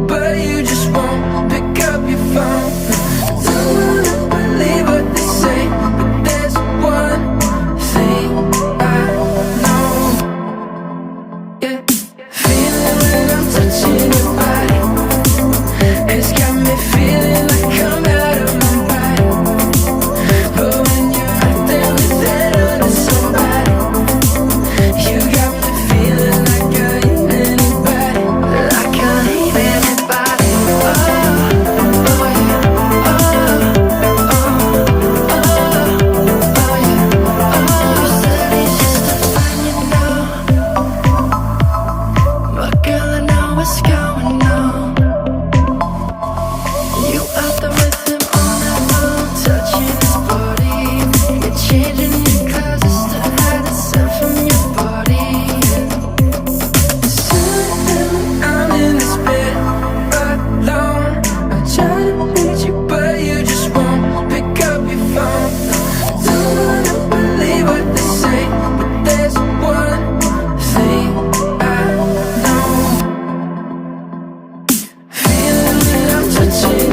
but you just won't pick up your phone. Don't wanna believe what they say, but there's one thing I know. Yeah, feeling when I'm touching your body, it's got me feeling like I'm out of my mind. But when you're out there with that other somebody, you got me feeling like I ain't anybody, like I ain't anybody. Oh, oh yeah, oh, oh, oh yeah, oh. Said he's just a fine, you know, but girl, I know what's going on. You out there with him on that phone, touching his body. You're changing your clothes just to hide the scent from your body. Soon I'm in this bed alone. I try to reach you, but you just won't pick up your phone. Don't wanna believe what they say, but there's one thing I know. Feeling when I'm touching